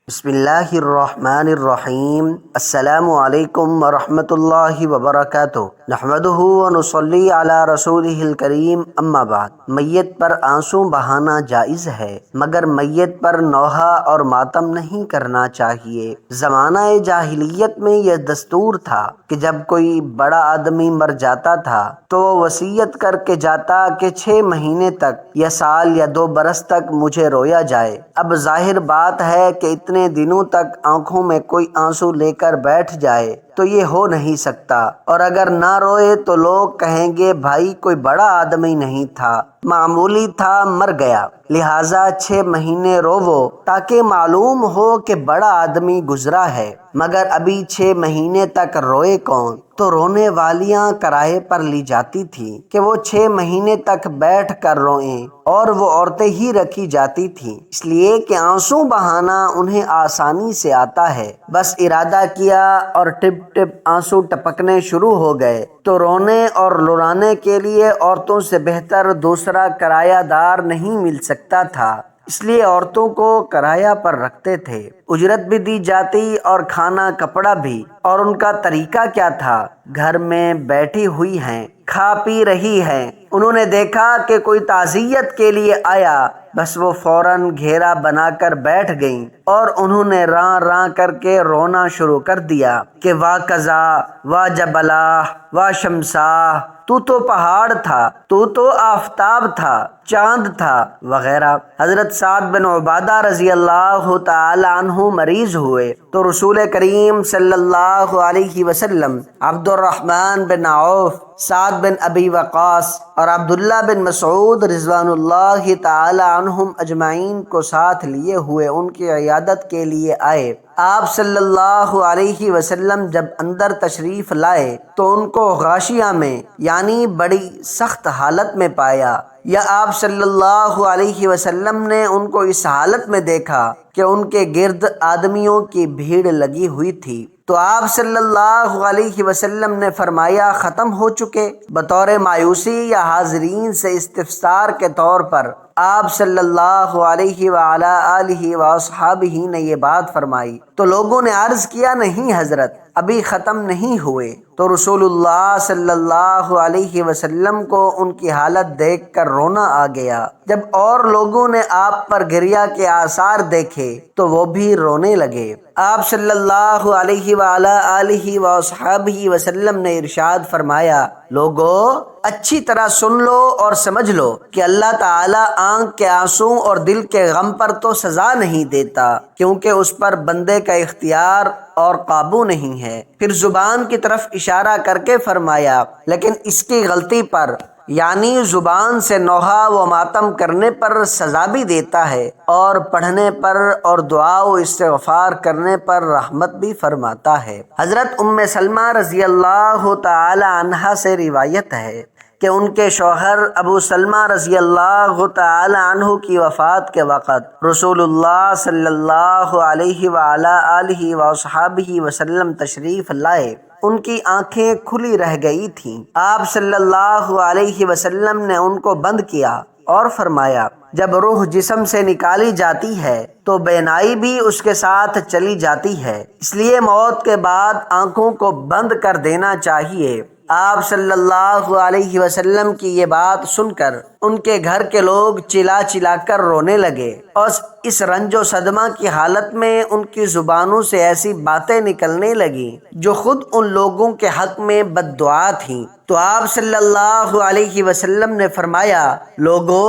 بسم اللہ الرحمن الرحیم۔ السلام علیکم ورحمۃ اللہ وبرکاتہ۔ نحمدہ ونصلی علی رسولہ الکریم، اما بعد۔ میت پر آنسو بہانا جائز ہے، مگر میت پر نوحہ اور ماتم نہیں کرنا چاہیے۔ زمانہ جاہلیت میں یہ دستور تھا کہ جب کوئی بڑا آدمی مر جاتا تھا تو وہ وصیت کر کے جاتا کہ 6 مہینے تک یا سال یا 2 برس تک مجھے رویا جائے۔ اب ظاہر بات ہے کہ اتنے دنوں تک آنکھوں میں کوئی آنسو لے کر بیٹھ جائے تو یہ ہو نہیں سکتا، اور اگر نہ روئے تو لوگ کہیں گے بھائی کوئی بڑا آدمی نہیں تھا، معمولی تھا، مر گیا، لہٰذا 6 مہینے روو تاکہ معلوم ہو کہ بڑا آدمی گزرا ہے۔ مگر ابھی 6 مہینے تک روئے کون؟ تو رونے والیاں کرائے پر لی جاتی تھیں کہ وہ 6 مہینے تک بیٹھ کر روئیں، اور وہ عورتیں ہی رکھی جاتی تھیں، اس لیے کہ آنسو بہانا انہیں آسانی سے آتا ہے۔ بس ارادہ کیا اور ٹپ ٹپ آنسو ٹپکنے شروع ہو گئے تو رونے اور لڑانے کے لیے عورتوں سے بہتر دوسرا کرایہ دار نہیں مل سکتا تھا، اس لیے عورتوں کو کرایہ پر رکھتے تھے، اجرت بھی دی جاتی اور کھانا کپڑا بھی۔ اور ان کا طریقہ کیا تھا؟ گھر میں بیٹھی ہوئی ہیں، کھا پی رہی ہیں، انہوں نے دیکھا کہ کوئی تعزیت کے لیے آیا، بس وہ فوراً گھیرا بنا کر بیٹھ گئیں اور انہوں نے راں راں کر کے رونا شروع کر دیا کہ واہ قضا، واہ جبلا، واہ شمسا، تو پہاڑ تھا، تو آفتاب تھا، چاند تھا، وغیرہ۔ حضرت سعد بن عبادہ رضی اللہ تعالی عنہ مریض ہوئے تو رسول کریم صلی اللہ علیہ وسلم عبد الرحمن بن عوف، سعد بن ابی وقاص اور عبداللہ بن مسعود رضوان اللہ تعالی عنہم اجمعین کو ساتھ لیے ہوئے ان کی عیادت کے لیے آئے۔ آپ صلی اللہ علیہ وسلم جب اندر تشریف لائے تو ان کو غاشیہ میں یعنی بڑی سخت حالت میں پایا، یا آپ صلی اللہ علیہ وسلم نے ان کو اس حالت میں دیکھا کہ ان کے گرد آدمیوں کی بھیڑ لگی ہوئی تھی، تو آپ صلی اللہ علیہ وسلم نے فرمایا ختم ہو چکے؟ بطور مایوسی یا حاضرین سے استفسار کے طور پر آپ صلی اللہ علیہ وعلی آلہ واصحابہ نے یہ بات فرمائی تو لوگوں نے عرض کیا نہیں حضرت، ابھی ختم نہیں ہوئے۔ تو رسول اللہ صلی اللہ علیہ وسلم کو ان کی حالت دیکھ کر رونا آ گیا۔ جب اور لوگوں نے آپ پر گریہ کے آثار دیکھے تو وہ بھی رونے لگے۔ آپ صلی اللہ علیہ وعلی آلہ وصحبہ وسلم نے ارشاد فرمایا، لوگو اچھی طرح سن لو اور سمجھ لو کہ اللہ تعالی آنکھ کے آنسو اور دل کے غم پر تو سزا نہیں دیتا، کیونکہ اس پر بندے کا اختیار اور قابو نہیں ہے۔ پھر زبان کی طرف اشارہ کر کے فرمایا، لیکن اس کی غلطی پر یعنی زبان سے نوحہ و ماتم کرنے پر سزا بھی دیتا ہے، اور پڑھنے پر اور دعا و استغفار کرنے پر رحمت بھی فرماتا ہے۔ حضرت ام سلمہ رضی اللہ تعالی عنہا سے روایت ہے کہ ان کے شوہر ابو سلمہ رضی اللہ تعالی عنہ کی وفات کے وقت رسول اللہ صلی اللہ علیہ وعلی آلہ وصحبہ وسلم تشریف لائے۔ ان کی آنکھیں کھلی رہ گئی تھیں۔ آپ صلی اللہ علیہ وسلم نے ان کو بند کیا اور فرمایا، جب روح جسم سے نکالی جاتی ہے تو بینائی بھی اس کے ساتھ چلی جاتی ہے، اس لیے موت کے بعد آنکھوں کو بند کر دینا چاہیے۔ آپ صلی اللہ علیہ وسلم کی یہ بات سن کر ان کے گھر کے لوگ چلا چلا کر رونے لگے، اور اس رنج و صدمہ کی حالت میں ان کی زبانوں سے ایسی باتیں نکلنے لگیں جو خود ان لوگوں کے حق میں بد دعا تھیں۔ تو آپ صلی اللہ علیہ وسلم نے فرمایا، لوگو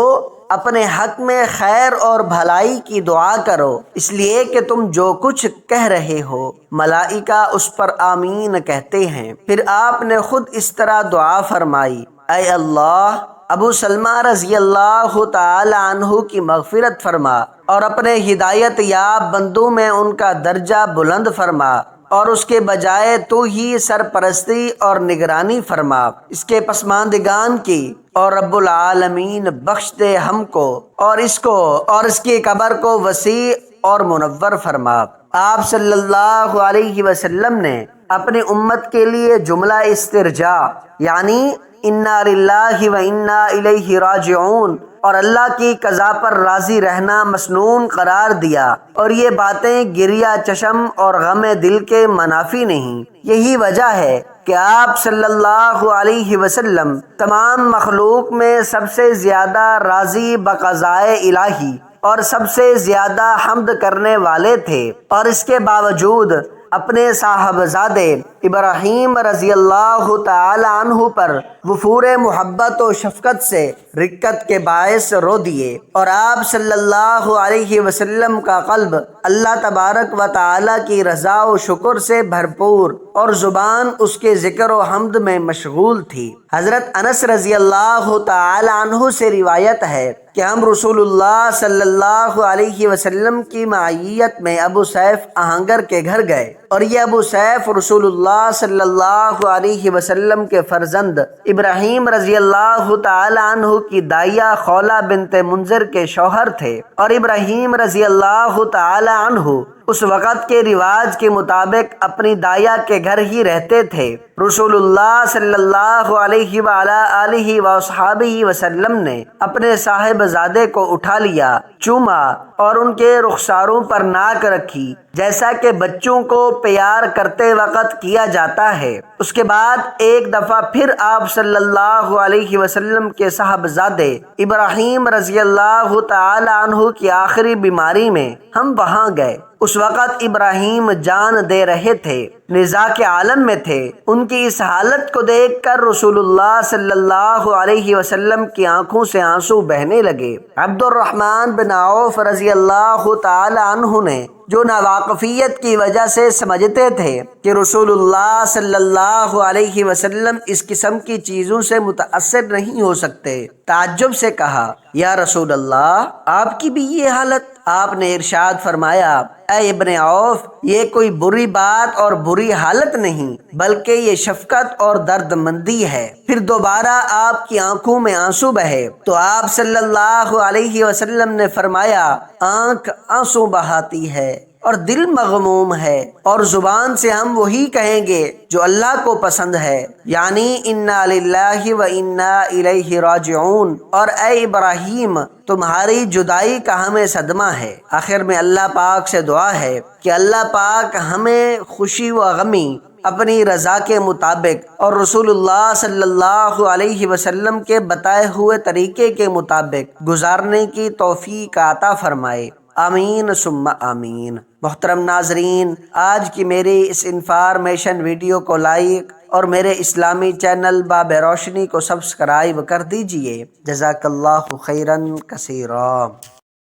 اپنے حق میں خیر اور بھلائی کی دعا کرو، اس لیے کہ تم جو کچھ کہہ رہے ہو ملائکہ اس پر آمین کہتے ہیں۔ پھر آپ نے خود اس طرح دعا فرمائی، اے اللہ ابو سلمہ رضی اللہ تعالی عنہ کی مغفرت فرما، اور اپنے ہدایت یاب بندوں میں ان کا درجہ بلند فرما، اور اس کے بجائے تو ہی سرپرستی اور نگرانی فرما اس کے پسماندگان کی، اور رب العالمین بخش دے ہم کو اور اس کی قبر کو وسیع اور منور فرما۔ آپ صلی اللہ علیہ وسلم نے اپنی امت کے لیے جملہ استرجاع یعنی انا للہ و انا الیہ راجعون اور اللہ کی قضا پر راضی رہنا مسنون قرار دیا، اور یہ باتیں گریہ چشم اور غم دل کے منافی نہیں۔ یہی وجہ ہے کہ آپ صلی اللہ علیہ وسلم تمام مخلوق میں سب سے زیادہ راضی بقضائے الہی اور سب سے زیادہ حمد کرنے والے تھے، اور اس کے باوجود اپنے صاحبزادے ابراہیم رضی اللہ تعالی عنہ پر وفور محبت و شفقت سے رقت کے باعث رو دیے، اور آپ صلی اللہ علیہ وسلم کا قلب اللہ تبارک و تعالی کی رضا و شکر سے بھرپور اور زبان اس کے ذکر و حمد میں مشغول تھی۔ حضرت انس رضی اللہ تعالی عنہ سے روایت ہے کہ ہم رسول اللہ صلی اللہ علیہ وسلم کی معیت میں ابو سیف آہنگر کے گھر گئے، اور یہ ابو سیف رسول اللہ صلی اللہ علیہ وسلم کے فرزند ابراہیم رضی اللہ تعالی عنہ کی دائیہ خولہ بنت منذر کے شوہر تھے، اور ابراہیم رضی اللہ تعالی عنہ اس وقت کے رواج کے مطابق اپنی دائیہ کے گھر ہی رہتے تھے۔ رسول اللہ صلی اللہ علیہ وآلہ وصحبہ وسلم نے اپنے صاحبزادے کو اٹھا لیا، چوما اور ان کے رخساروں پر ناک رکھی، جیسا کہ بچوں کو پیار کرتے وقت کیا جاتا ہے۔ اس کے بعد ایک دفعہ پھر آپ صلی اللہ علیہ وسلم کے صاحبزادے ابراہیم رضی اللہ تعالی عنہ کی آخری بیماری میں ہم وہاں گئے۔ اس وقت ابراہیم جان دے رہے تھے، نزاع کے عالم میں تھے۔ ان کی اس حالت کو دیکھ کر رسول اللہ صلی اللہ علیہ وسلم کی آنکھوں سے آنسو بہنے لگے۔ عبد الرحمن بن عوف رضی اللہ تعالی عنہ نے، جو ناواقفیت کی وجہ سے سمجھتے تھے کہ رسول اللہ صلی اللہ علیہ وسلم اس قسم کی چیزوں سے متاثر نہیں ہو سکتے، تعجب سے کہا، یا رسول اللہ، آپ کی بھی یہ حالت؟ آپ نے ارشاد فرمایا، اے ابن عوف، یہ کوئی بری بات اور بری حالت نہیں، بلکہ یہ شفقت اور درد مندی ہے۔ پھر دوبارہ آپ کی آنکھوں میں آنسو بہے تو آپ صلی اللہ علیہ وسلم نے فرمایا، آنکھ آنسو بہاتی ہے اور دل مغموم ہے، اور زبان سے ہم وہی کہیں گے جو اللہ کو پسند ہے، یعنی انا للہ و انا الیہ راجعون۔ اور اے ابراہیم، تمہاری جدائی کا ہمیں صدمہ ہے۔ آخر میں اللہ پاک سے دعا ہے کہ اللہ پاک ہمیں خوشی و غمی اپنی رضا کے مطابق اور رسول اللہ صلی اللہ علیہ وسلم کے بتائے ہوئے طریقے کے مطابق گزارنے کی توفیق عطا فرمائے، آمین ثم آمین۔ محترم ناظرین، آج کی میری اس انفارمیشن ویڈیو کو لائک اور میرے اسلامی چینل باب روشنی کو سبسکرائب کر دیجئے۔ جزاک اللہ خیرا کثیرا۔